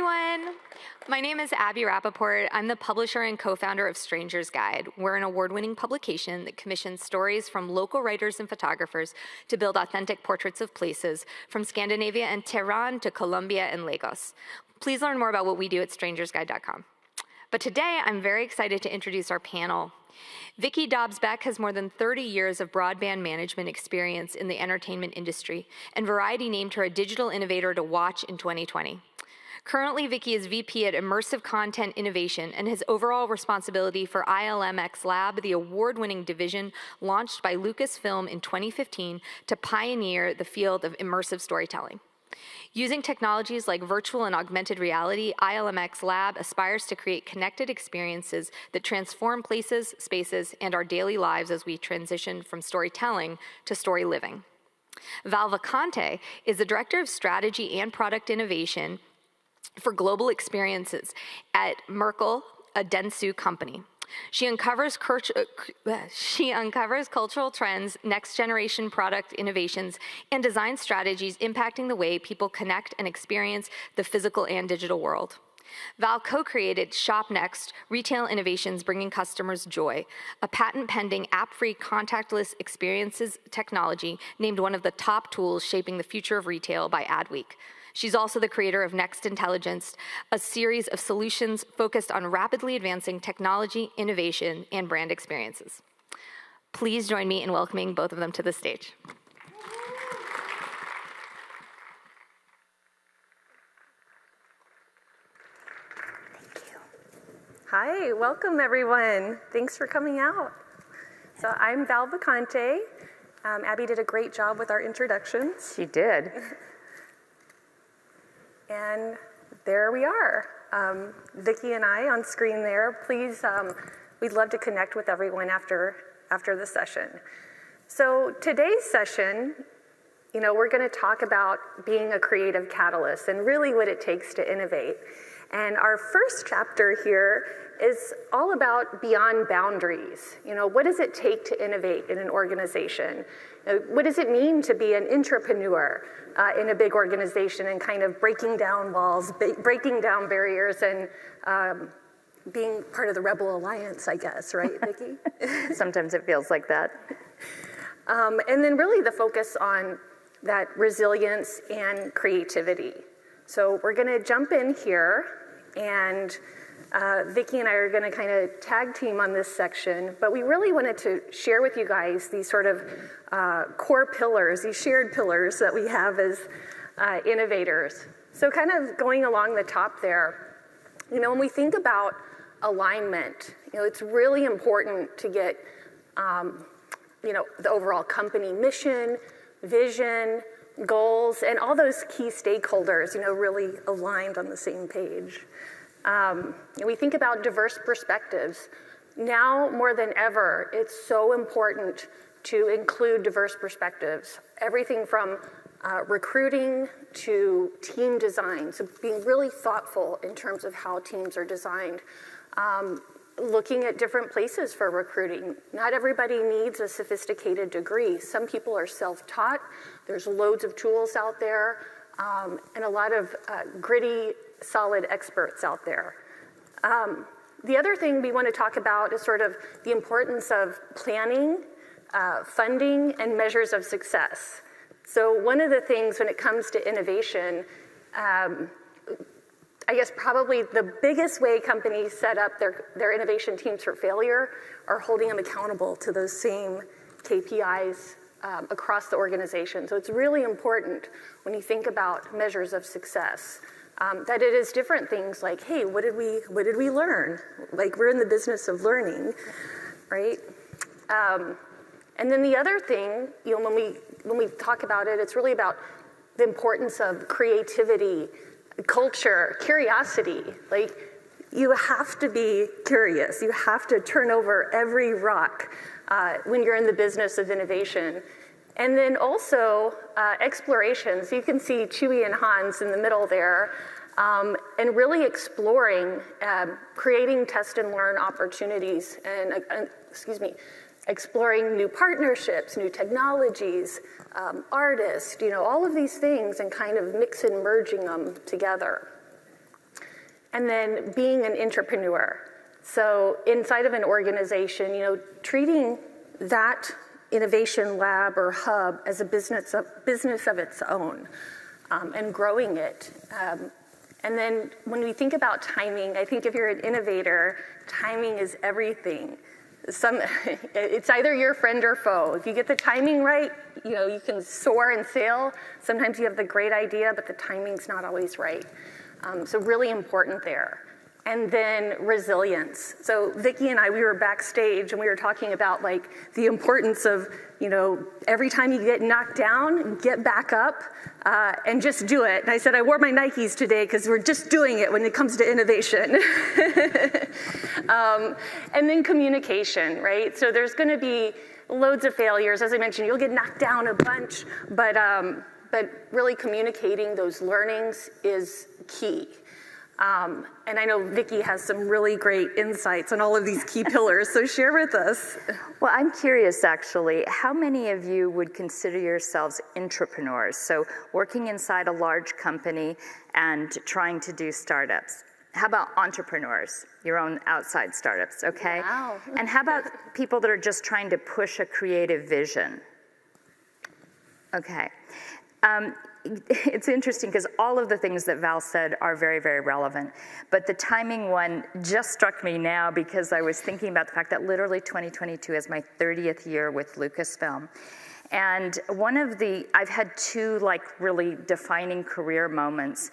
everyone. My name is Abby Rappaport. I'm the publisher and co-founder of Stranger's Guide. We're an award-winning publication that commissions stories from local writers and photographers to build authentic portraits of places, from Scandinavia and Tehran to Colombia and Lagos. Please learn more about what we do at strangersguide.com. But today, I'm very excited to introduce our panel. Vicki Dobbs Beck has more than 30 years of broadband management experience in the entertainment industry, and Variety named her a digital innovator to watch in 2020. Currently, Vicki is VP at Immersive Content Innovation and has overall responsibility for ILMxLAB, the award-winning division launched by Lucasfilm in 2015 to pioneer the field of immersive storytelling. Using technologies like virtual and augmented reality, ILMxLAB aspires to create connected experiences that transform places, spaces, and our daily lives as we transition from storytelling to story living. Val Vacante is the Director of Strategy and Product Innovation for Global Experiences at Merkle, a Dentsu company. She uncovers cultural trends, next-generation product innovations, and design strategies impacting the way people connect and experience the physical and digital world. Val co-created Shop Next, Retail Innovations Bringing Customers Joy, a patent-pending app-free contactless experiences technology named one of the top tools shaping the future of retail by Adweek. She's also the creator of Next Intelligence, a series of solutions focused on rapidly advancing technology, innovation, and brand experiences. Please join me in welcoming both of them to the stage. Thank you. Hi, welcome everyone. Thanks for coming out. So I'm Val Vacante. Abby did a great job with our introductions. She did. And there we are. Vicki and I on screen there. Please, we'd love to connect with everyone after the session. So today's session, we're going to talk about being a creative catalyst and really what it takes to innovate. And our first chapter here is all about beyond boundaries. What does it take to innovate in an organization? What does it mean to be an intrapreneur in a big organization and kind of breaking down walls, breaking down barriers, and being part of the Rebel Alliance, I guess, right, Vicki? Sometimes it feels like that. And then really the focus on that resilience and creativity. So we're going to jump in here, and Vicki and I are going to kind of tag team on this section, but we really wanted to share with you guys these sort of core pillars, these shared pillars that we have as innovators. So kind of going along the top there, when we think about alignment, it's really important to get, the overall company mission, vision, goals, and all those key stakeholders, really aligned on the same page. We think about diverse perspectives. Now more than ever, it's so important to include diverse perspectives. Everything from recruiting to team design, so being really thoughtful in terms of how teams are designed. Looking at different places for recruiting. Not everybody needs a sophisticated degree. Some people are self-taught. There's loads of tools out there, and a lot of gritty, solid experts out there. The other thing we want to talk about is sort of the importance of planning, funding, and measures of success. So one of the things when it comes to innovation, I guess probably the biggest way companies set up their innovation teams for failure are holding them accountable to those same KPIs across the organization. So it's really important when you think about measures of success, that it is different things like, hey, what did we learn? Like, we're in the business of learning, right? And then the other thing, when we talk about it, it's really about the importance of creativity, culture, curiosity. Like, you have to be curious. You have to turn over every rock when you're in the business of innovation. And then also exploration. So you can see Chewy and Hans in the middle there, and really exploring, creating test and learn opportunities, and exploring new partnerships, new technologies, artists, all of these things, and kind of mix and merging them together. And then being an intrapreneur. So inside of an organization, treating that innovation lab or hub as a business of its own, and growing it. And then when we think about timing, I think if you're an innovator, timing is everything. It's either your friend or foe. If you get the timing right, you can soar and sail. Sometimes you have the great idea, but the timing's not always right. So really important there. And then resilience. So Vicki and I, we were backstage and we were talking about the importance of, every time you get knocked down, get back up and just do it. And I said, I wore my Nikes today because we're just doing it when it comes to innovation. And then communication, right? So there's gonna be loads of failures. As I mentioned, you'll get knocked down a bunch, but really communicating those learnings is key. And I know Vicki has some really great insights on all of these key pillars, so share with us. Well, I'm curious actually, how many of you would consider yourselves intrapreneurs? So working inside a large company and trying to do startups. How about entrepreneurs, your own outside startups, okay? Wow. And how about people that are just trying to push a creative vision? Okay. It's interesting because all of the things that Val said are very, very relevant. But the timing one just struck me now because I was thinking about the fact that literally 2022 is my 30th year with Lucasfilm. And I've had two really defining career moments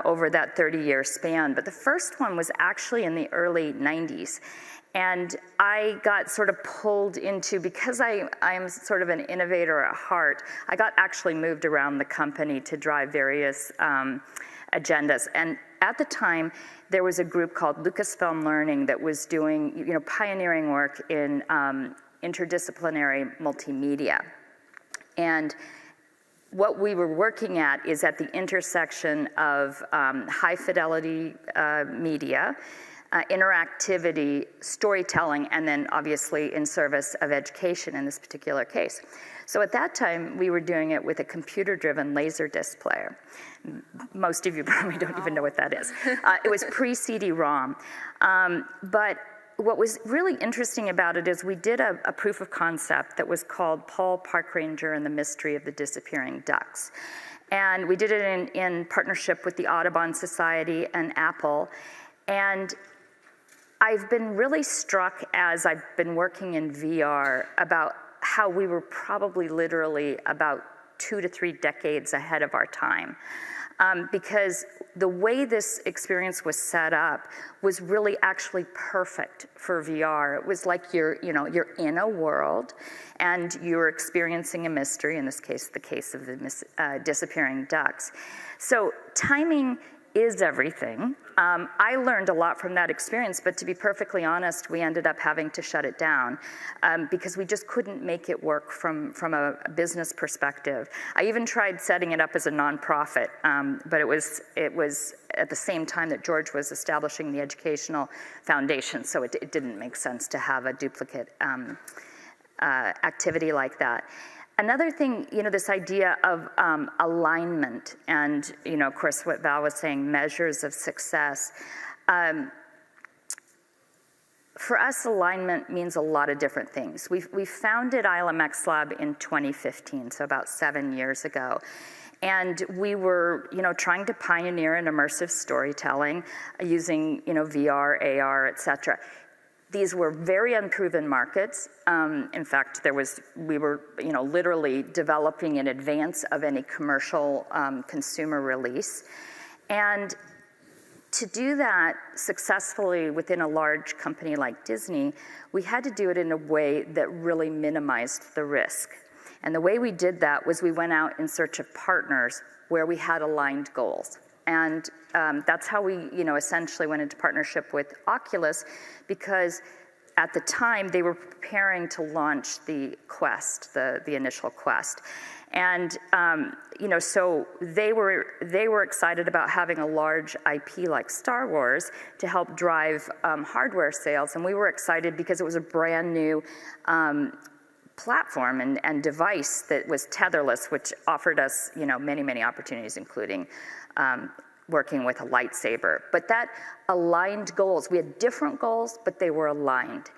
over that 30-year span. But the first one was actually in the early 90s. And I got sort of pulled into, because I am sort of an innovator at heart, I got actually moved around the company to drive various agendas. And at the time, there was a group called Lucasfilm Learning that was doing pioneering work in interdisciplinary multimedia. And what we were working at is at the intersection of high fidelity media, interactivity, storytelling, and then obviously in service of education in this particular case. So at that time, we were doing it with a computer-driven laser disc player. Most of you probably don't even know what that is. It was pre-CD-ROM. But what was really interesting about it is we did a proof of concept that was called Paul Park Ranger and the Mystery of the Disappearing Ducks. And we did it in partnership with the Audubon Society and Apple. And I've been really struck as I've been working in VR about how we were probably literally about 2 to 3 decades ahead of our time. Because the way this experience was set up was really actually perfect for VR. It was like you're in a world and you're experiencing a mystery, in this case, the case of the disappearing ducks. So timing is everything. I learned a lot from that experience, but to be perfectly honest, we ended up having to shut it down because we just couldn't make it work from a business perspective. I even tried setting it up as a nonprofit, but it was at the same time that George was establishing the educational foundation, so it didn't make sense to have a duplicate activity like that. Another thing, this idea of alignment and, of course, what Val was saying, measures of success. For us, alignment means a lot of different things. We founded ILMxLAB in 2015, so about 7 years ago. And we were, trying to pioneer an immersive storytelling using, VR, AR, et cetera. These were very unproven markets. In fact, we were, literally developing in advance of any commercial consumer release. And to do that successfully within a large company like Disney, we had to do it in a way that really minimized the risk. And the way we did that was we went out in search of partners where we had aligned goals. And that's how we, essentially went into partnership with Oculus, because at the time they were preparing to launch the Quest, the initial Quest. And, so they were excited about having a large IP like Star Wars to help drive hardware sales. And we were excited because it was a brand new platform and device that was tetherless, which offered us, many, many opportunities, including working with a lightsaber. But that aligned goals, we had different goals, but they were aligned.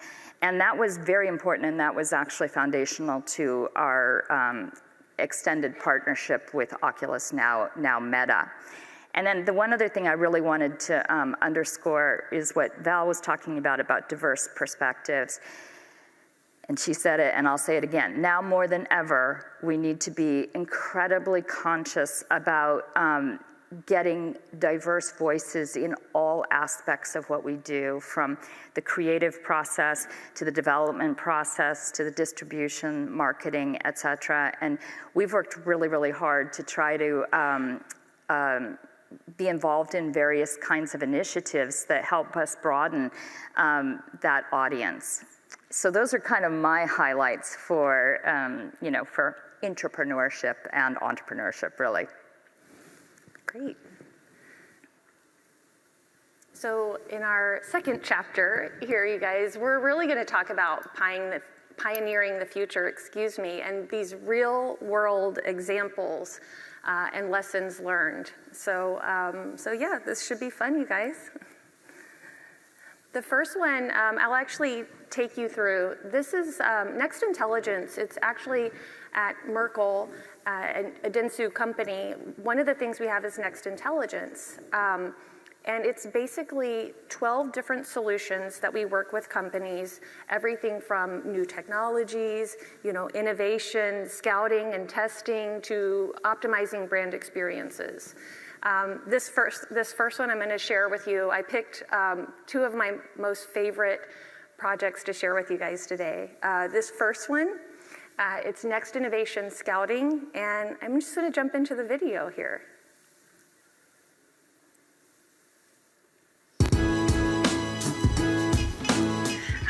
And that was very important, and that was actually foundational to our extended partnership with Oculus, now Meta. And then the one other thing I really wanted to underscore is what Val was talking about diverse perspectives. And she said it, and I'll say it again. Now more than ever, we need to be incredibly conscious about getting diverse voices in all aspects of what we do, from the creative process to the development process to the distribution, marketing, et cetera. And we've worked really, really hard to try to be involved in various kinds of initiatives that help us broaden that audience. So those are kind of my highlights for, for intrapreneurship and entrepreneurship, really. Great. So in our second chapter here, you guys, we're really going to talk about pioneering the future, and these real-world examples and lessons learned. So yeah, this should be fun, you guys. The first one I'll actually take you through. This is Next Intelligence. It's actually at Merkle, a Dentsu company. One of the things we have is Next Intelligence. And it's basically 12 different solutions that we work with companies, everything from new technologies, innovation, scouting and testing, to optimizing brand experiences. This first one I'm going to share with you. I picked two of my most favorite projects to share with you guys today. This first one, it's Next Innovation Scouting, and I'm just going to jump into the video here.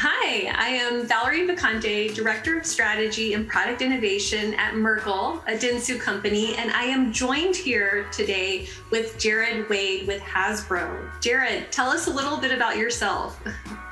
Hi, I am Val Vacante, Director of Strategy and Product Innovation at Merkle, a Dentsu company, and I am joined here today with Jared Wade with Hasbro. Jared, tell us a little bit about yourself.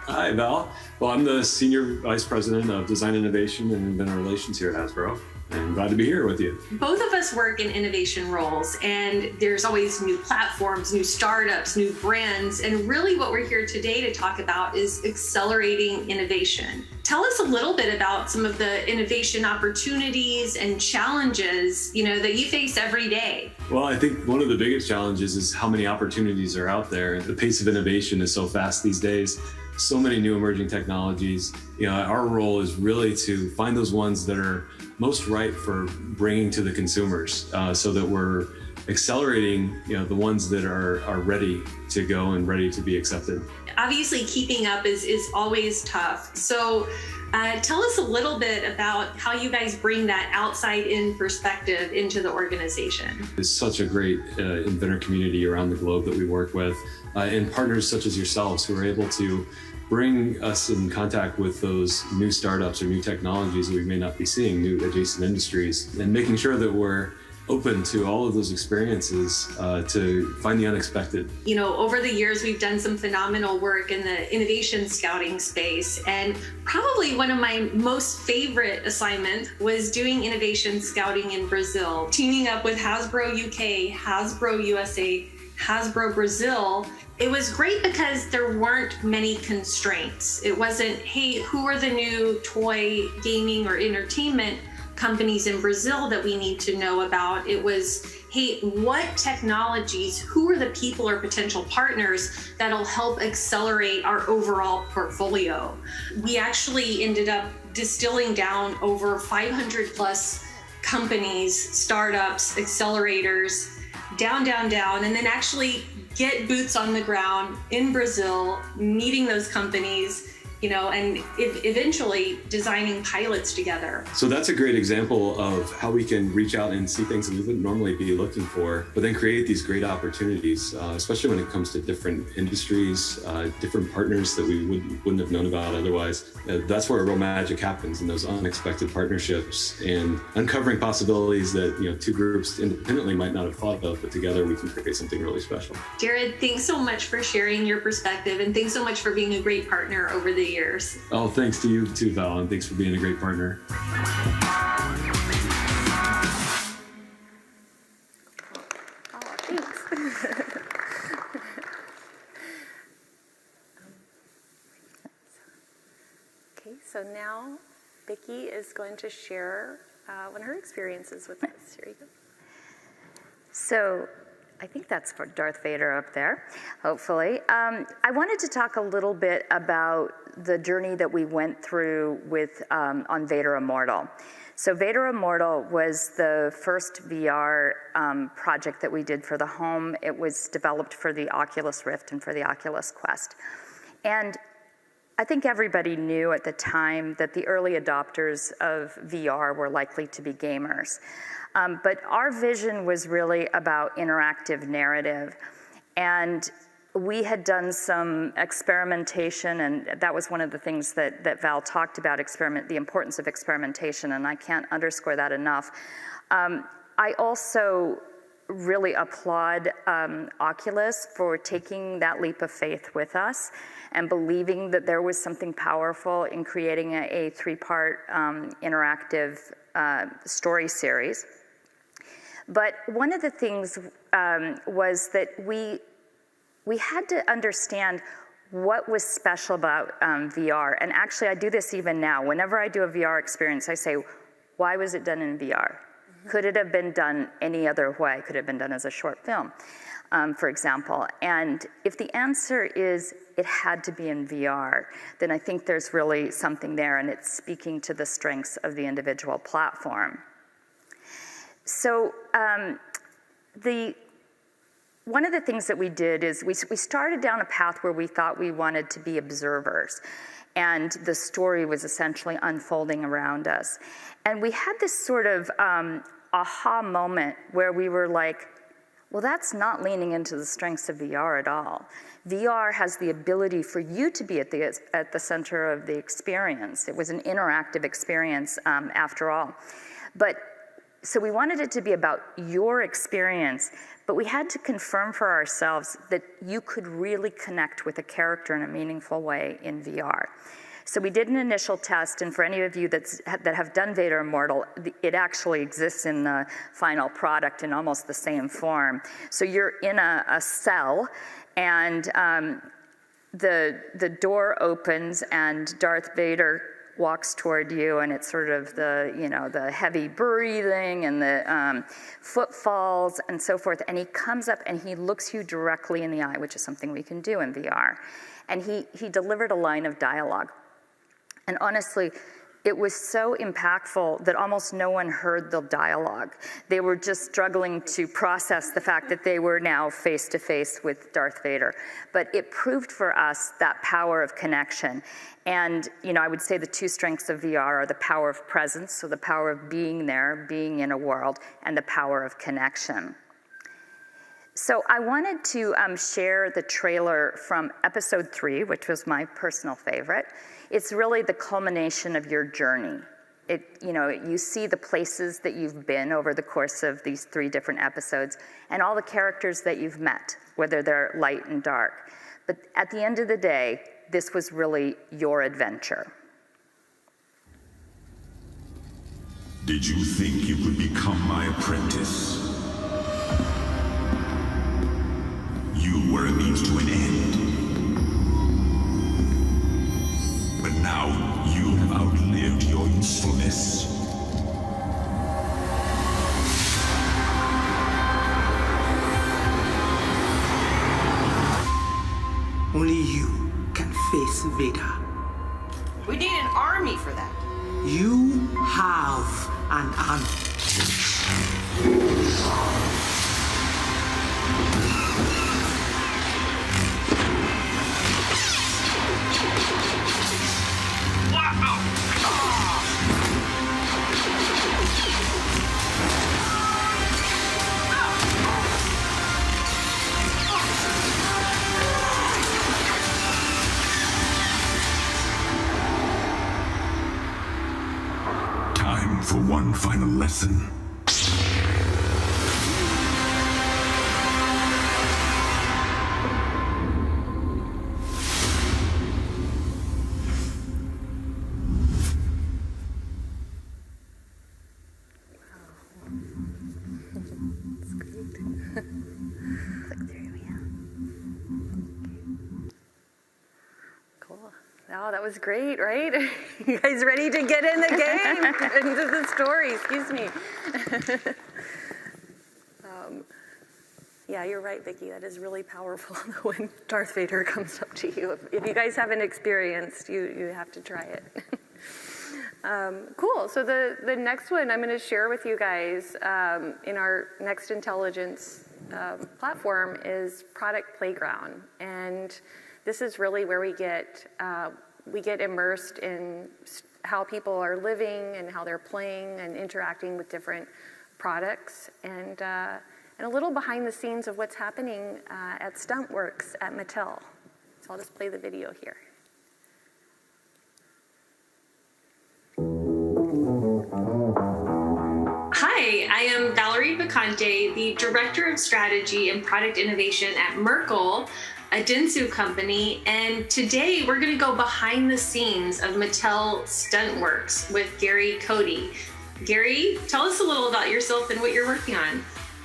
Hi, Val. Well, I'm the Senior Vice President of Design Innovation and Inventor Relations here at Hasbro. I'm glad to be here with you. Both of us work in innovation roles, and there's always new platforms, new startups, new brands, and really what we're here today to talk about is accelerating innovation. Tell us a little bit about some of the innovation opportunities and challenges, that you face every day. Well, I think one of the biggest challenges is how many opportunities are out there. The pace of innovation is so fast these days. So many new emerging technologies. Our role is really to find those ones that are most right for bringing to the consumers, so that we're accelerating, the ones that are ready to go and ready to be accepted. Obviously, keeping up is always tough. So tell us a little bit about how you guys bring that outside-in perspective into the organization. There's such a great inventor community around the globe that we work with, and partners such as yourselves who are able to bring us in contact with those new startups or new technologies that we may not be seeing, new adjacent industries, and making sure that we're open to all of those experiences to find the unexpected. Over the years, we've done some phenomenal work in the innovation scouting space, and probably one of my most favorite assignments was doing innovation scouting in Brazil, teaming up with Hasbro UK, Hasbro USA, Hasbro Brazil. It was great because there weren't many constraints. It wasn't, hey, who are the new toy, gaming, or entertainment companies in Brazil that we need to know about? It was, hey, what technologies, who are the people or potential partners that'll help accelerate our overall portfolio? We actually ended up distilling down over 500 plus companies, startups, accelerators, down, and then actually get boots on the ground in Brazil, meeting those companies, and eventually designing pilots together. So that's a great example of how we can reach out and see things that we wouldn't normally be looking for, but then create these great opportunities, especially when it comes to different industries, different partners that we wouldn't have known about otherwise. That's where real magic happens, in those unexpected partnerships and uncovering possibilities that two groups independently might not have thought of, but together we can create something really special. Jared, thanks so much for sharing your perspective, and thanks so much for being a great partner over the years. Oh, thanks to you too, Val, and thanks for being a great partner. Oh, thanks. So now Vicki is going to share one of her experiences with us. Here you go. So I think that's for Darth Vader up there, hopefully. I wanted to talk a little bit about the journey that we went through with on Vader Immortal. So Vader Immortal was the first VR project that we did for the home. It was developed for the Oculus Rift and for the Oculus Quest. And I think everybody knew at the time that the early adopters of VR were likely to be gamers. But our vision was really about interactive narrative. And we had done some experimentation, and that was one of the things that Val talked about, the importance of experimentation, and I can't underscore that enough. I also really applaud Oculus for taking that leap of faith with us and believing that there was something powerful in creating a three-part interactive story series. But one of the things was that we had to understand what was special about VR. And actually, I do this even now. Whenever I do a VR experience, I say, why was it done in VR? Could it have been done any other way? Could it have been done as a short film, for example? And if the answer is it had to be in VR, then I think there's really something there, and it's speaking to the strengths of the individual platform. So one of the things that we did is we started down a path where we thought we wanted to be observers, and the story was essentially unfolding around us. And we had this sort of aha moment where we were like, well, that's not leaning into the strengths of VR at all. VR has the ability for you to be at the center of the experience. It was an interactive experience after all. So we wanted it to be about your experience, but we had to confirm for ourselves that you could really connect with a character in a meaningful way in VR. So we did an initial test, and for any of you that have done Vader Immortal, it actually exists in the final product in almost the same form. So you're in a cell, and the door opens, and Darth Vader walks toward you, and it's sort of the heavy breathing and the footfalls and so forth. And he comes up and he looks you directly in the eye, which is something we can do in VR. And he delivered a line of dialogue. And honestly, it was so impactful that almost no one heard the dialogue. They were just struggling to process the fact that they were now face to face with Darth Vader. But it proved for us that power of connection. And I would say the two strengths of VR are the power of presence, so the power of being there, being in a world, and the power of connection. So I wanted to share the trailer from episode 3, which was my personal favorite. It's really the culmination of your journey. You see the places that you've been over the course of these 3 different episodes, and all the characters that you've met, whether they're light and dark. But at the end of the day, this was really your adventure. Did you think you could become my apprentice? You were a means to an end. But now you have outlived your usefulness. Only you can face Vader. We need an army for that. You have an army. Time for one final lesson. Wow, that was great, right? You guys ready to get in the game? Into the story, excuse me. Yeah, you're right, Vicki. That is really powerful when Darth Vader comes up to you. If you guys haven't experienced, you have to try it. Cool. So the next one I'm going to share with you guys in our Next Intelligence platform is Product Playground, and this is really where we get immersed in how people are living and how they're playing and interacting with different products, and a little behind the scenes of what's happening at Stuntworks at Mattel. So I'll just play the video here. Hi, I am Val Vacante, the Director of Strategy and Product Innovation at Merkle, a Dentsu company, and today we're going to go behind the scenes of Mattel Stuntworks with Gary Cody. Gary, tell us a little about yourself and what you're working on.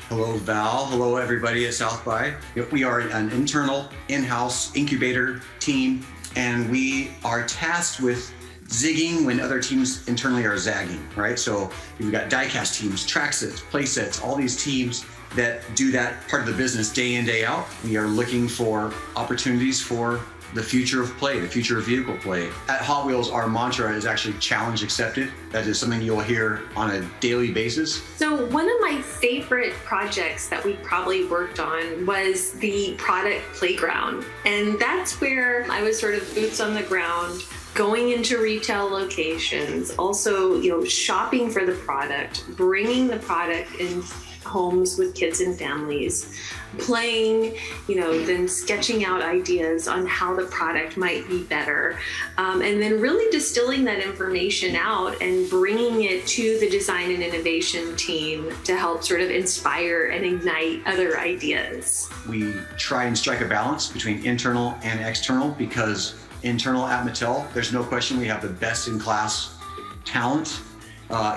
Hello, Val. Hello, everybody at South by. We are an internal in-house incubator team, and we are tasked with zigging when other teams internally are zagging, right? So we've got diecast teams, track sets, play sets, all these teams that do that part of the business day in, day out. We are looking for opportunities for the future of play, the future of vehicle play. At Hot Wheels, our mantra is actually challenge accepted. That is something you'll hear on a daily basis. So one of my favorite projects that we probably worked on was the Product Playground. And that's where I was sort of boots on the ground, going into retail locations, also, shopping for the product, bringing the product in homes with kids and families, playing, then sketching out ideas on how the product might be better, and then really distilling that information out and bringing it to the design and innovation team to help sort of inspire and ignite other ideas. We try and strike a balance between internal and external, because internal at Mattel, there's no question we have the best in class talent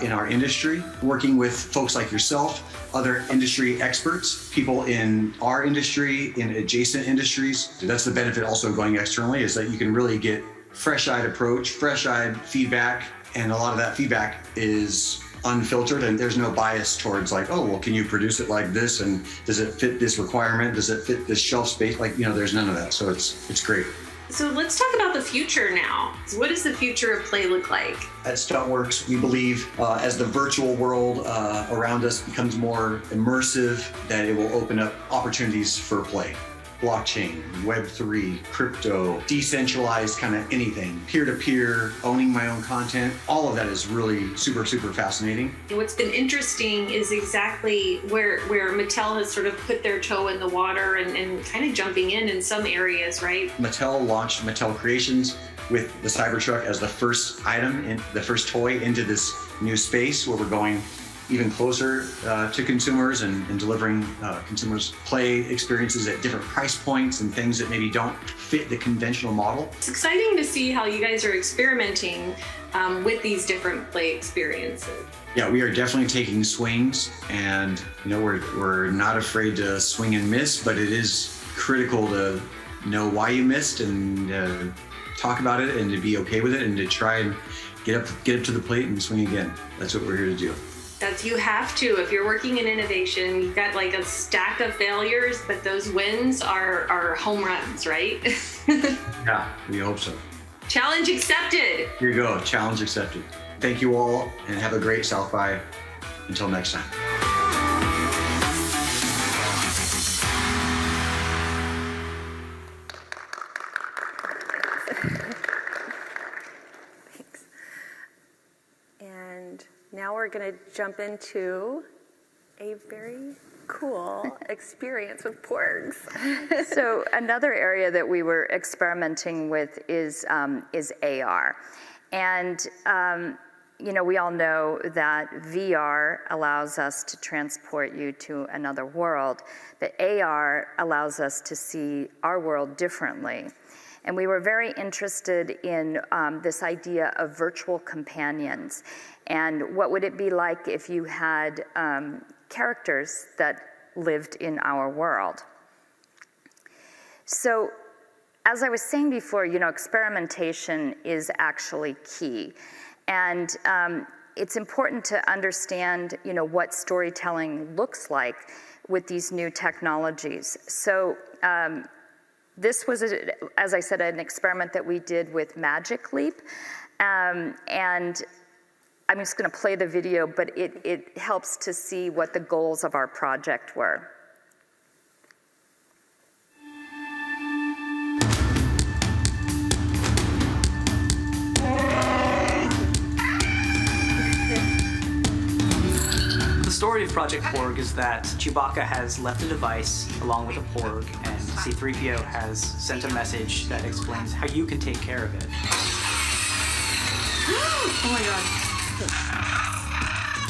in our industry, working with folks like yourself, other industry experts, people in our industry, in adjacent industries. That's the benefit also going externally, is that you can really get fresh-eyed approach, fresh-eyed feedback, and a lot of that feedback is unfiltered, and there's no bias towards like, oh, well, can you produce it like this, and does it fit this requirement, does it fit this shelf space? There's none of that, so it's great. So let's talk about the future now. What does the future of play look like? At Stuntworks, we believe as the virtual world around us becomes more immersive, that it will open up opportunities for play. Blockchain, Web3, crypto, decentralized kind of anything, peer-to-peer, owning my own content, all of that is really super, super fascinating. What's been interesting is exactly where Mattel has sort of put their toe in the water and kind of jumping in some areas, right? Mattel launched Mattel Creations with the Cybertruck as the first item, the first toy into this new space where we're going even closer to consumers and delivering consumers play experiences at different price points and things that maybe don't fit the conventional model. It's exciting to see how you guys are experimenting with these different play experiences. Yeah, we are definitely taking swings, and we're not afraid to swing and miss, but it is critical to know why you missed and talk about it and to be okay with it and to try and get up to the plate and swing again. That's what we're here to do. You have to. If you're working in innovation, you've got like a stack of failures, but those wins are home runs, right? Yeah, we hope so. Challenge accepted. Here you go, challenge accepted. Thank you all, and have a great South by. Until next time. Now we're going to jump into a very cool experience with porgs. So another area that we were experimenting with is AR. And, we all know that VR allows us to transport you to another world, but AR allows us to see our world differently. And we were very interested in this idea of virtual companions. And what would it be like if you had characters that lived in our world? So as I was saying before, experimentation is actually key. And it's important to understand, what storytelling looks like with these new technologies. So this was, as I said, an experiment that we did with ILMxLAB. And I'm just going to play the video, but it helps to see what the goals of our project were. The story of Project Porg is that Chewbacca has left a device along with a Porg, and C-3PO has sent a message that explains how you can take care of it. Oh my god.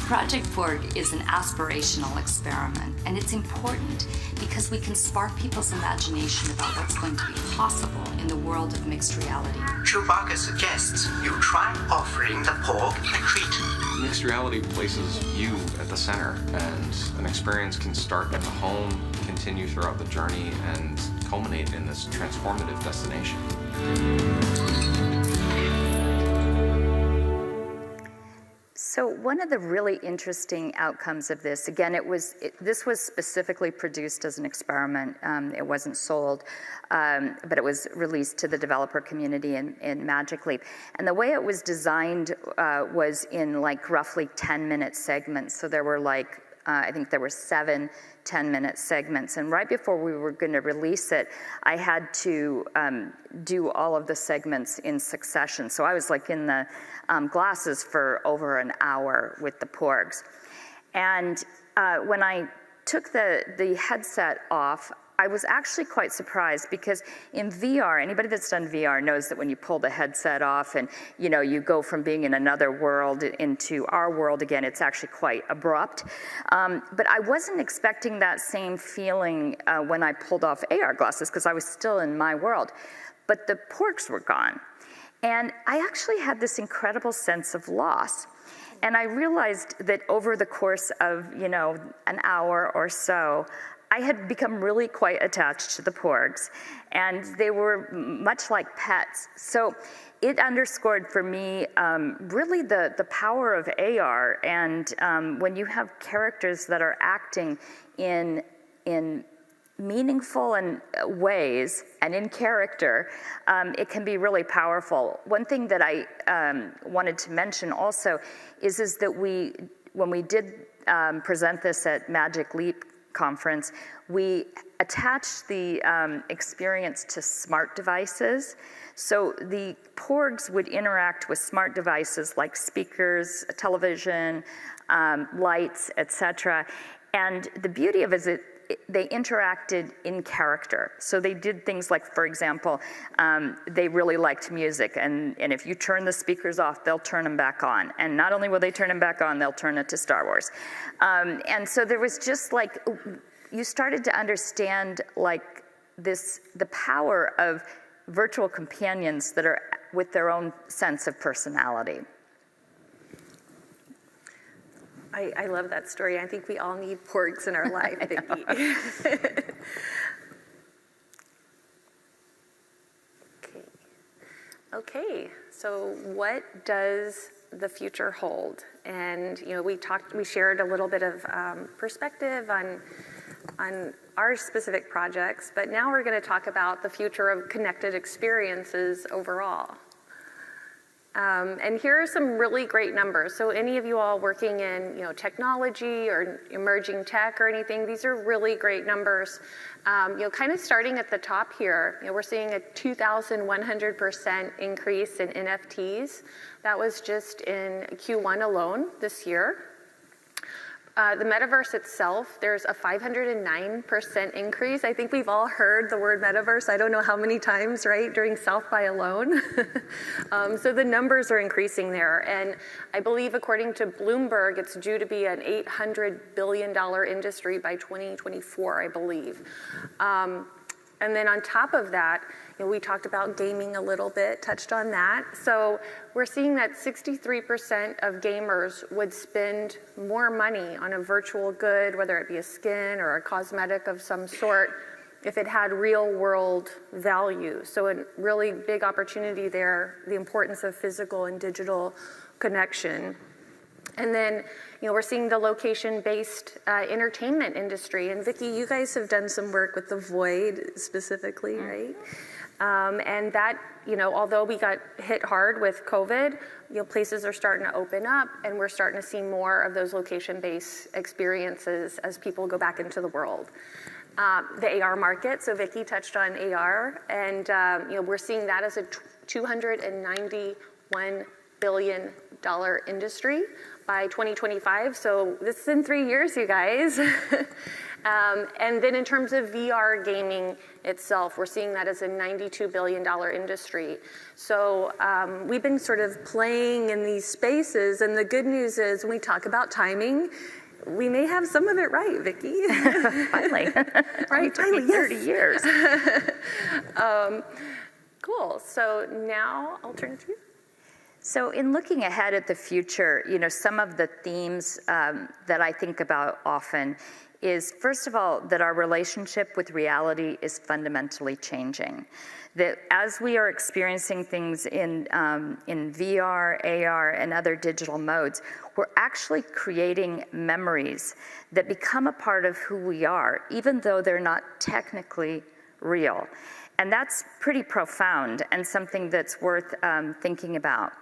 Project Porg is an aspirational experiment, and it's important because we can spark people's imagination about what's going to be possible in the world of mixed reality. Chewbacca suggests you try offering the Porg a treat. Mixed reality places you at the center, and an experience can start at the home, continue throughout the journey, and culminate in this transformative destination. So one of the really interesting outcomes of this, again, this was specifically produced as an experiment. It wasn't sold, but it was released to the developer community in ILMxLAB. And the way it was designed was in roughly 10-minute segments. So there were I think there were 7 10-minute segments. And right before we were going to release it, I had to do all of the segments in succession. So I was in the glasses for over an hour with the Porgs. And when I took the headset off, I was actually quite surprised because in VR, anybody that's done VR knows that when you pull the headset off and you go from being in another world into our world again, it's actually quite abrupt. But I wasn't expecting that same feeling when I pulled off AR glasses because I was still in my world. But the Porgs were gone. And I actually had this incredible sense of loss. And I realized that over the course of, an hour or so, I had become really quite attached to the Porgs, and they were much like pets. So it underscored for me really the power of AR, and when you have characters that are acting in meaningful ways and in character, it can be really powerful. One thing that I wanted to mention also is that when we did present this at Magic Leap conference, we attached the experience to smart devices. So the Porgs would interact with smart devices like speakers, television, lights, etc. And the beauty of it is they interacted in character. So they did things like, for example, they really liked music, and if you turn the speakers off, they'll turn them back on. And not only will they turn them back on, they'll turn it to Star Wars. And so there was just you started to understand the power of virtual companions that are with their own sense of personality. I love that story. I think we all need Porgs in our life, Vicki. Okay, so what does the future hold? And we shared a little bit of perspective on our specific projects, but now we're going to talk about the future of connected experiences overall. And here are some really great numbers. So any of you all working in technology or emerging tech or anything, these are really great numbers. Kind of starting at the top here, we're seeing a 2,100% increase in NFTs. That was just in Q1 alone this year. The metaverse itself, there's a 509% increase. I think we've all heard the word metaverse, I don't know how many times, right, during South by alone. So the numbers are increasing there. And I believe according to Bloomberg, it's due to be an $800 billion industry by 2024, I believe. And then on top of that, we talked about gaming a little bit, touched on that. So we're seeing that 63% of gamers would spend more money on a virtual good, whether it be a skin or a cosmetic of some sort, if it had real world value. So a really big opportunity there, the importance of physical and digital connection. And then, we're seeing the location-based entertainment industry. And Vicki, you guys have done some work with The Void specifically, right? And that, although we got hit hard with COVID, places are starting to open up, and we're starting to see more of those location-based experiences as people go back into the world. The AR market, so Vicki touched on AR, and we're seeing that as a $291 billion industry by 2025. So this is in 3 years, you guys. And then in terms of VR gaming itself, we're seeing that as a $92 billion industry. So we've been sort of playing in these spaces, and the good news is when we talk about timing, we may have some of it right, Vicki. Finally. Right, finally, 30 years. Cool, so now I'll turn it to you. So in looking ahead at the future, some of the themes that I think about often is, first of all, that our relationship with reality is fundamentally changing. That as we are experiencing things in VR, AR, and other digital modes, we're actually creating memories that become a part of who we are, even though they're not technically real. And that's pretty profound and something that's worth thinking about.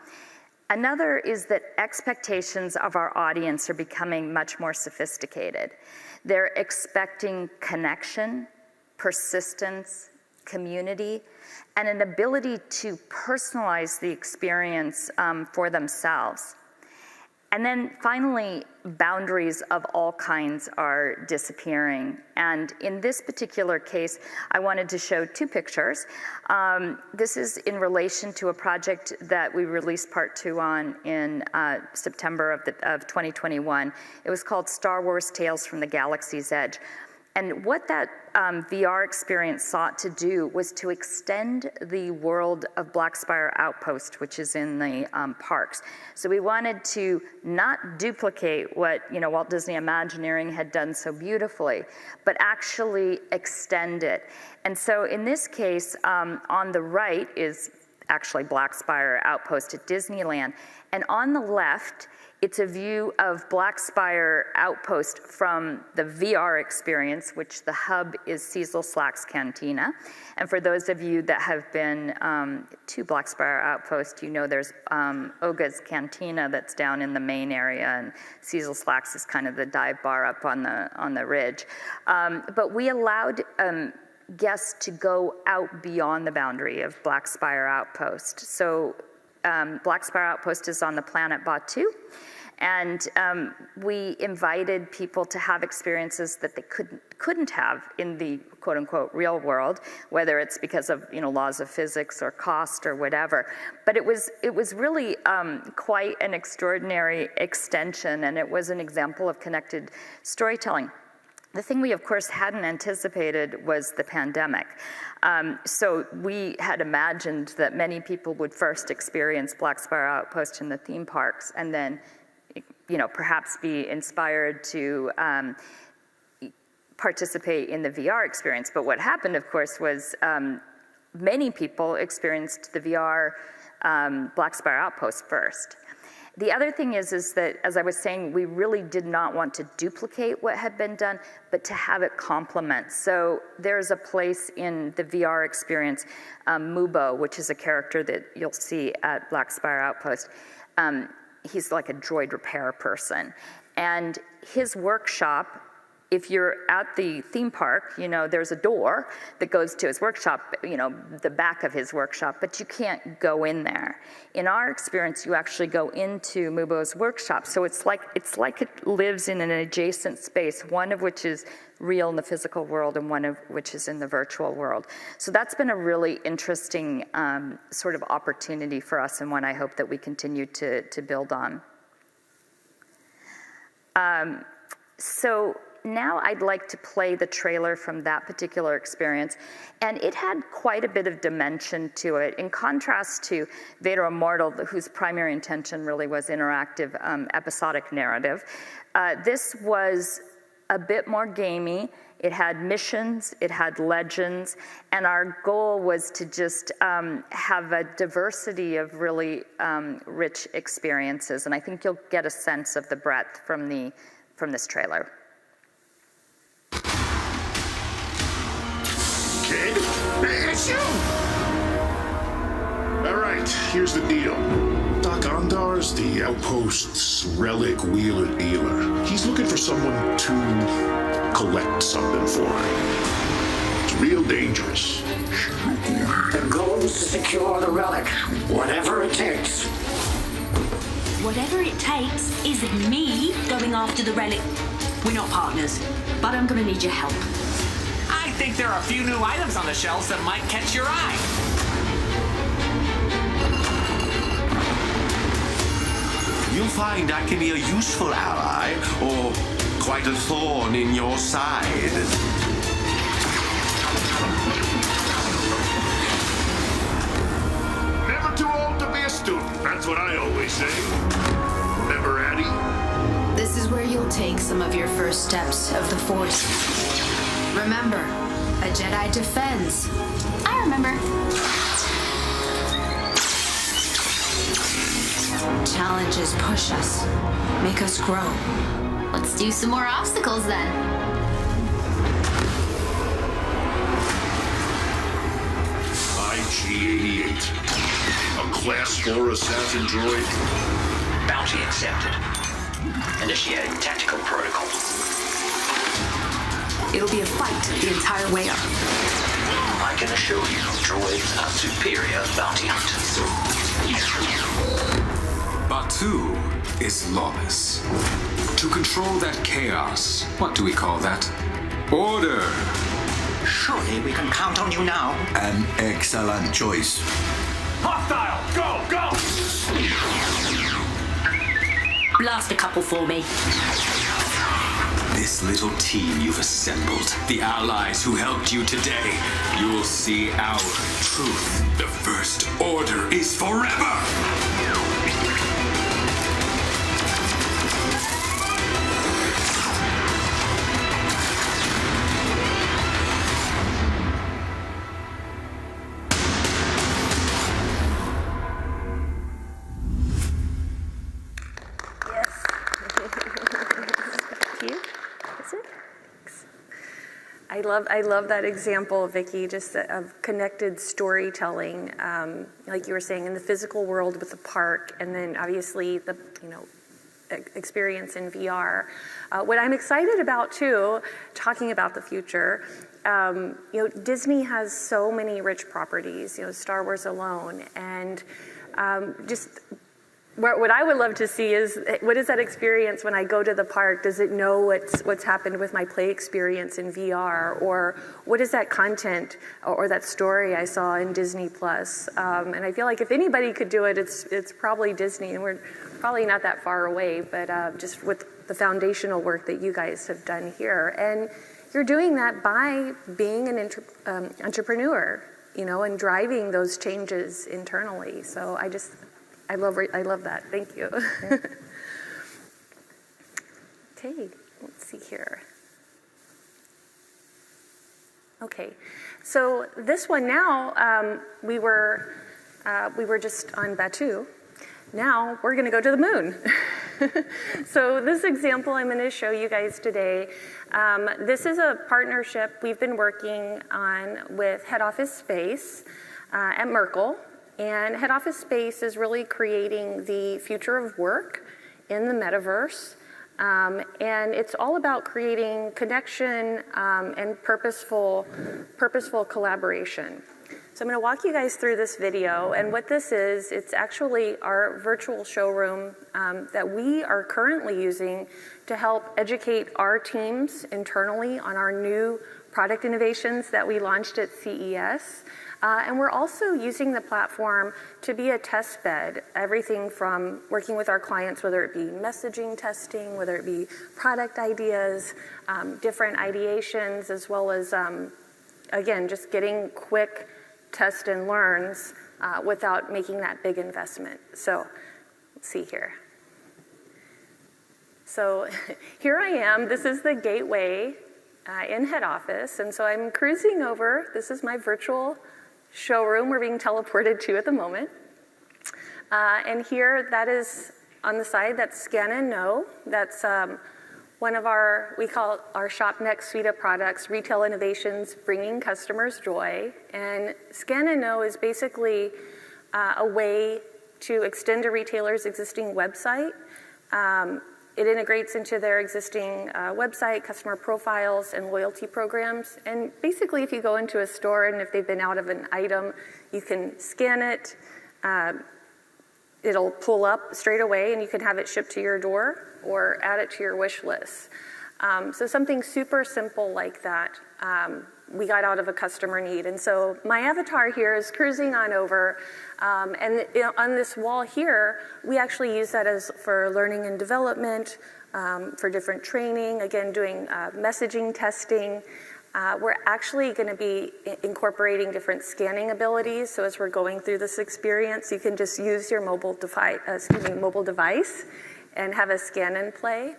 Another is that expectations of our audience are becoming much more sophisticated. They're expecting connection, persistence, community, and an ability to personalize the experience for themselves. And then finally, boundaries of all kinds are disappearing. And in this particular case, I wanted to show two pictures. This is in relation to a project that we released part 2 on in September of 2021. It was called Star Wars Tales from the Galaxy's Edge. And what that VR experience sought to do was to extend the world of Blackspire Outpost, which is in the parks. So we wanted to not duplicate what Walt Disney Imagineering had done so beautifully, but actually extend it. And so in this case, on the right is actually Blackspire Outpost at Disneyland, and on the left, it's a view of Blackspire Outpost from the VR experience, which the hub is Cecil Slack's Cantina. And for those of you that have been to Blackspire Outpost, there's Oga's Cantina that's down in the main area, and Cecil Slack's is kind of the dive bar up on the ridge. But we allowed guests to go out beyond the boundary of Blackspire Outpost. So Blackspire Outpost is on the planet Batuu, and we invited people to have experiences that they couldn't have in the quote-unquote real world, whether it's because of laws of physics or cost or whatever. But it was really quite an extraordinary extension, and it was an example of connected storytelling. The thing we, of course, hadn't anticipated was the pandemic. So we had imagined that many people would first experience Blackspire Outpost in the theme parks and then, perhaps be inspired to participate in the VR experience. But what happened, of course, was many people experienced the VR Blackspire Outpost first. The other thing is that, as I was saying, we really did not want to duplicate what had been done, but to have it complement. So there's a place in the VR experience, Mubo, which is a character that you'll see at Blackspire Outpost. He's like a droid repair person. And his workshop, if you're at the theme park, there's a door that goes to his workshop, the back of his workshop, but you can't go in there. In our experience, you actually go into Mubo's workshop. So it's like it lives in an adjacent space, one of which is real in the physical world and one of which is in the virtual world. So that's been a really interesting sort of opportunity for us, and one I hope that we continue to build on. So now I'd like to play the trailer from that particular experience, and it had quite a bit of dimension to it, in contrast to Vader Immortal, whose primary intention really was interactive, episodic narrative. This was a bit more gamey. It had missions, it had legends, and our goal was to just have a diversity of really rich experiences. And I think you'll get a sense of the breadth from this trailer. Kid, it's you! All right, here's the deal. Doc Ondar's the Outpost's relic wheeler dealer. He's looking for someone to collect something for him. It's real dangerous. The goal is to secure the relic, whatever it takes. Whatever it takes isn't me going after the relic. We're not partners, but I'm gonna need your help. I think there are a few new items on the shelves that might catch your eye. You'll find I can be a useful ally, or quite a thorn in your side. Never too old to be a student, that's what I always say. Remember, Addie? This is where you'll take some of your first steps of the Force. Remember, a Jedi defends. I remember. Challenges push us, make us grow. Let's do some more obstacles then. IG-88, a Class 4 assassin droid. Bounty accepted. Initiating tactical protocol. It'll be a fight the entire way up. I can assure you, droids are superior bounty hunters. Batuu is lawless. To control that chaos, what do we call that? Order! Surely we can count on you now. An excellent choice. Hostile! Go! Go! Blast a couple for me. This little team you've assembled, the allies who helped you today, you'll see our truth. The First Order is forever! I love that example, Vicki, just of connected storytelling, like you were saying, in the physical world with the park, and then obviously the experience in VR. What I'm excited about too, talking about the future, Disney has so many rich properties, Star Wars alone, and just what I would love to see is, what is that experience when I go to the park? Does it know what's happened with my play experience in VR? Or what is that content or that story I saw in Disney Plus? And I feel like if anybody could do it, it's probably Disney, and we're probably not that far away, but just with the foundational work that you guys have done here. And you're doing that by being an entrepreneur, and driving those changes internally. So I love that. Thank you. Okay, let's see here. Okay, so this one now, we were just on Batuu. Now we're going to go to the moon. So this example I'm going to show you guys today, this is a partnership we've been working on with Head Office Space at Merkle. And Head Office Space is really creating the future of work in the metaverse. And it's all about creating connection and purposeful collaboration. So I'm going to walk you guys through this video. And what this is, it's actually our virtual showroom that we are currently using to help educate our teams internally on our new product innovations that we launched at CES. And we're also using the platform to be a test bed, everything from working with our clients, whether it be messaging testing, whether it be product ideas, different ideations, as well as, again, just getting quick test and learns without making that big investment. So let's see here. So here I am. This is the gateway in head office. And so I'm cruising over. This is my virtual showroom we're being teleported to at the moment. And here, that is on the side, that's Scan and Know. That's one of our, we call our Shop Next suite of products, Retail Innovations, Bringing Customers Joy. And Scan and Know is basically a way to extend a retailer's existing website. It integrates into their existing website, customer profiles, and loyalty programs. And basically, if you go into a store and if they've been out of an item, you can scan it. It'll pull up straight away, and you can have it shipped to your door or add it to your wish list. So something super simple like that, we got out of a customer need. And so my avatar here is cruising on over, and on this wall here, we actually use that as for learning and development, for different training, again, doing messaging testing. We're actually going to be incorporating different scanning abilities. So as we're going through this experience, you can just use your mobile device and have a scan and play.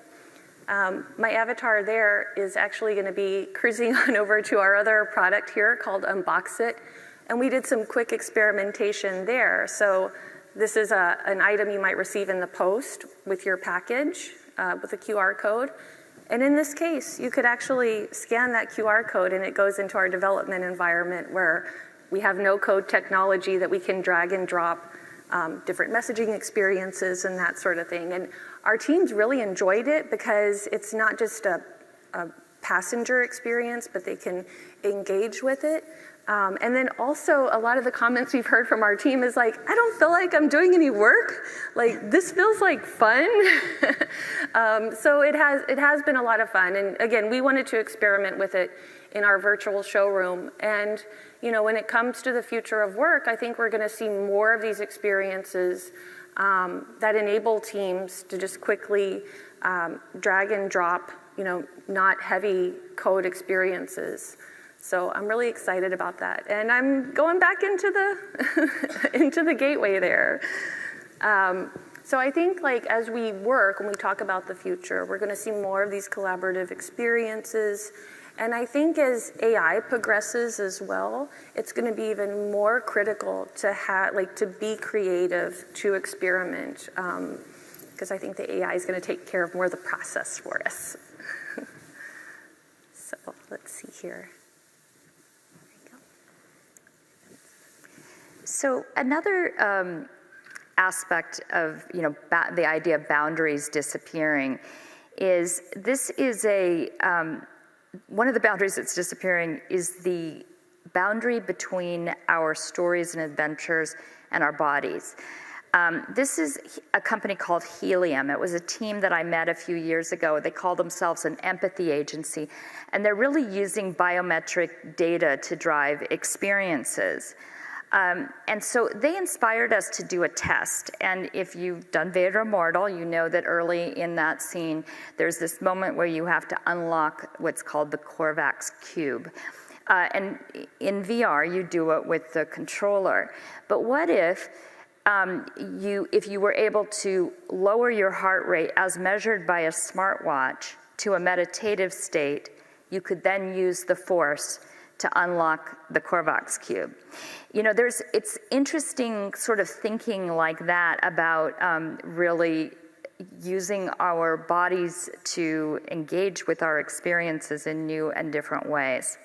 My avatar there is actually going to be cruising on over to our other product here called Unbox It. And we did some quick experimentation there. So this is an item you might receive in the post with your package with a QR code. And in this case, you could actually scan that QR code and it goes into our development environment where we have no-code technology that we can drag and drop different messaging experiences and that sort of thing. And our teams really enjoyed it because it's not just a passenger experience, but they can engage with it. And then also a lot of the comments we've heard from our team is like, I don't feel like I'm doing any work. Like, this feels like fun. So it has been a lot of fun. And again, we wanted to experiment with it in our virtual showroom. And you know, when it comes to the future of work, I think we're going to see more of these experiences that enable teams to just quickly drag and drop, you know, not heavy code experiences. So I'm really excited about that. And I'm going back into the into the gateway there. So I think, like, as we work, when we talk about the future, we're going to see more of these collaborative experiences. And I think as AI progresses as well, it's going to be even more critical to to be creative, to experiment, because I think the AI is going to take care of more of the process for us. So let's see here. So another aspect of, you know, the idea of boundaries disappearing is this is one of the boundaries that's disappearing is the boundary between our stories and adventures and our bodies. This is a company called Helium. It was a team that I met a few years ago. They call themselves an empathy agency, and they're really using biometric data to drive experiences. And so they inspired us to do a test. And if you've done Vader Immortal, you know that early in that scene, there's this moment where you have to unlock what's called the Korvax cube. And in VR, you do it with the controller. But what if you were able to lower your heart rate as measured by a smartwatch to a meditative state, you could then use the force to unlock the Korvax cube. You know, it's interesting sort of thinking like that about really using our bodies to engage with our experiences in new and different ways.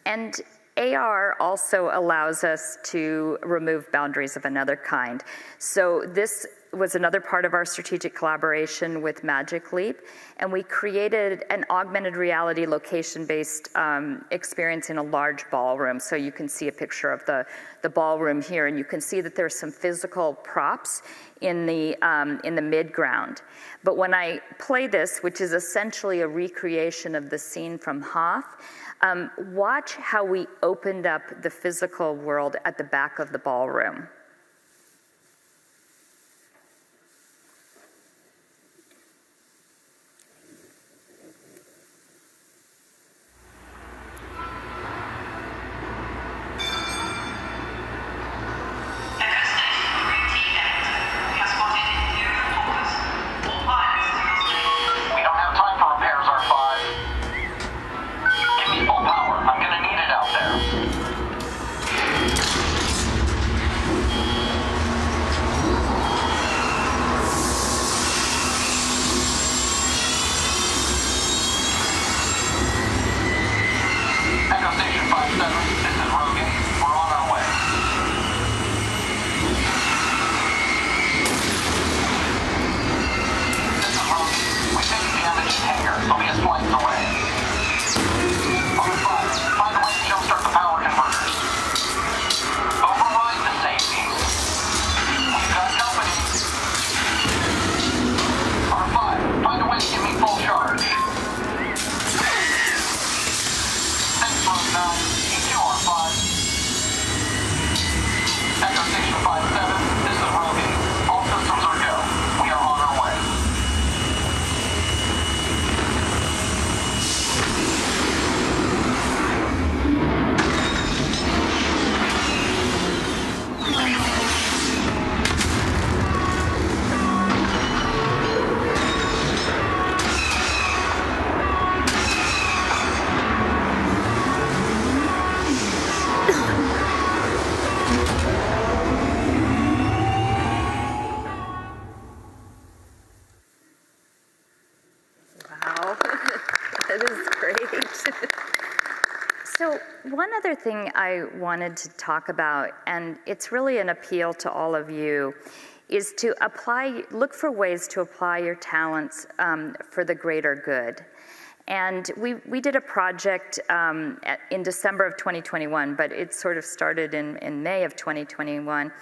And AR also allows us to remove boundaries of another kind. So this was another part of our strategic collaboration with ILMxLAB, and we created an augmented reality location-based experience in a large ballroom. So you can see a picture of the ballroom here, and you can see that there's some physical props in the mid-ground. But when I play this, which is essentially a recreation of the scene from Hoth, watch how we opened up the physical world at the back of the ballroom. So one other thing I wanted to talk about, and it's really an appeal to all of you, is to look for ways to apply your talents for the greater good. And we did a project in December of 2021, but it sort of started in May of 2021.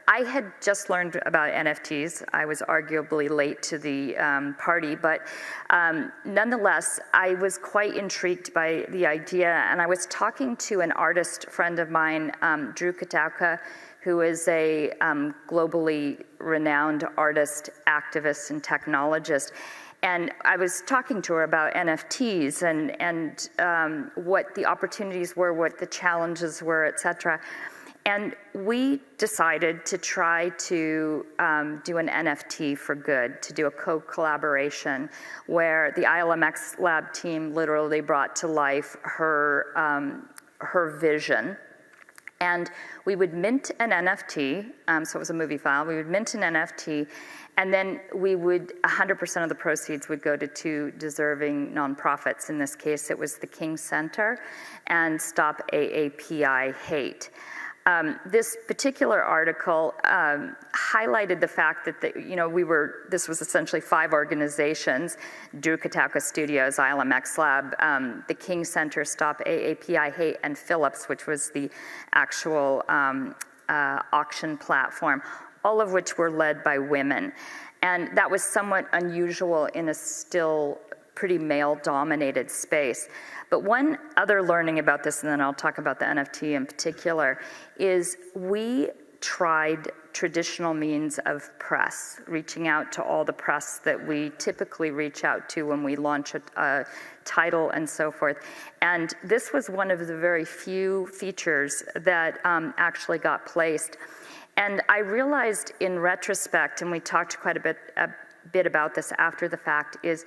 I had just learned about NFTs. I was arguably late to the party, but nonetheless, I was quite intrigued by the idea. And I was talking to an artist friend of mine, Drew Katauka, who is a globally renowned artist, activist, and technologist. And I was talking to her about NFTs and what the opportunities were, what the challenges were, et cetera. And we decided to try to do an NFT for good, to do a co-collaboration where the ILMxLAB team literally brought to life her vision. And we would mint an NFT, so it was a movie file. We would mint an NFT, and then 100% of the proceeds would go to 2 deserving nonprofits. In this case, it was the King Center and Stop AAPI Hate. This particular article highlighted the fact that this was essentially 5 organizations: Drew Katauka Studios, ILMxLAB, the King Center, Stop AAPI Hate, and Philips, which was the actual auction platform, all of which were led by women. And that was somewhat unusual in a still pretty male-dominated space. But one other learning about this, and then I'll talk about the NFT in particular, is we tried traditional means of press, reaching out to all the press that we typically reach out to when we launch a title and so forth. And this was one of the very few features that actually got placed. And I realized in retrospect, and we talked quite a bit about this after the fact, is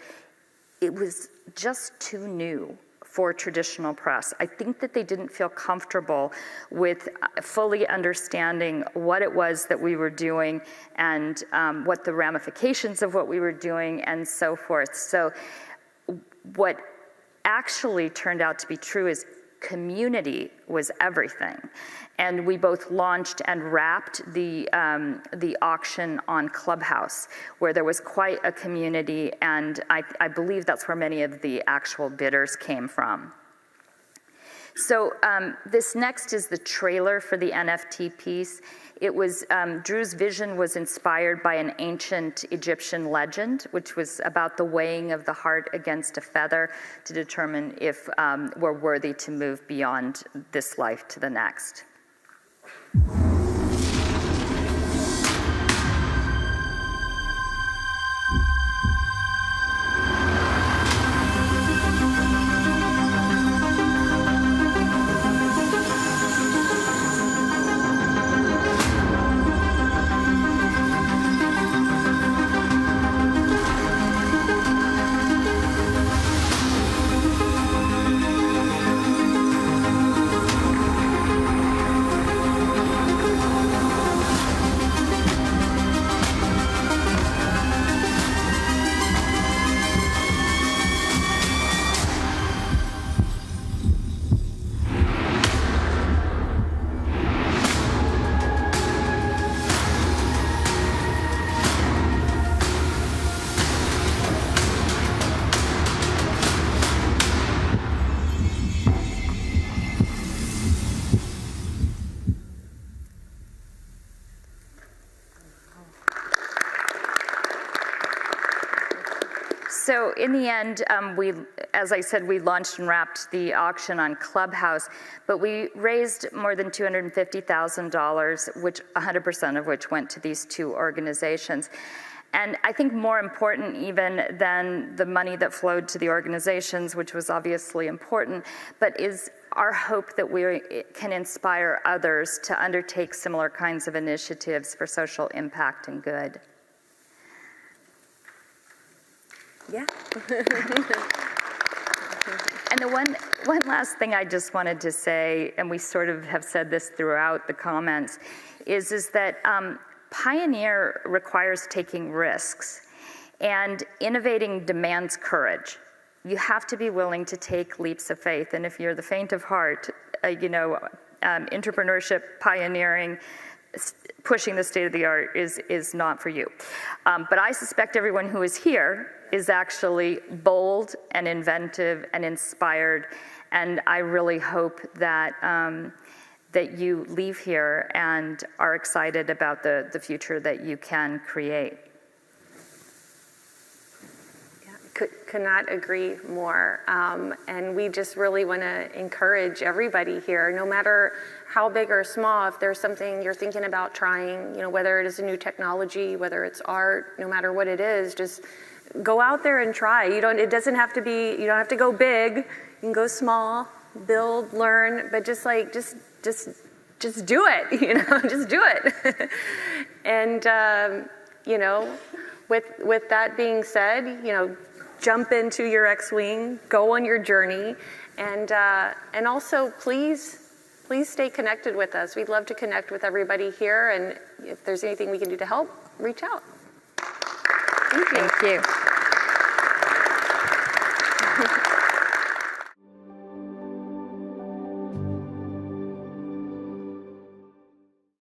it was just too new for traditional press. I think that they didn't feel comfortable with fully understanding what it was that we were doing and what the ramifications of what we were doing and so forth. So what actually turned out to be true is community was everything. And we both launched and wrapped the auction on Clubhouse, where there was quite a community, and I believe that's where many of the actual bidders came from. So this next is the trailer for the NFT piece. It was, Drew's vision was inspired by an ancient Egyptian legend, which was about the weighing of the heart against a feather to determine if we're worthy to move beyond this life to the next. So in the end, as I said, we launched and wrapped the auction on Clubhouse, but we raised more than $250,000, which 100% of which went to these 2 organizations. And I think more important even than the money that flowed to the organizations, which was obviously important, but is our hope that we can inspire others to undertake similar kinds of initiatives for social impact and good. Yeah. And the one last thing I just wanted to say, and we sort of have said this throughout the comments, is that pioneer requires taking risks, and innovating demands courage. you have to be willing to take leaps of faith. And if you're the faint of heart, entrepreneurship, pioneering, pushing the state of the art is not for you. But I suspect everyone who is here is actually bold and inventive and inspired. And I really hope that that you leave here and are excited about the future that you can create. Could not agree more. And we just really want to encourage everybody here, no matter how big or small, if there's something you're thinking about trying, whether it is a new technology, whether it's art, no matter what it is, just go out there and try. It doesn't have to be, you don't have to go big. You can go small, build, learn, but just do it, just do it. And, with that being said, jump into your X-Wing, go on your journey, and also please stay connected with us. We'd love to connect with everybody here, and if there's anything we can do to help, reach out. Thank you. Thank you.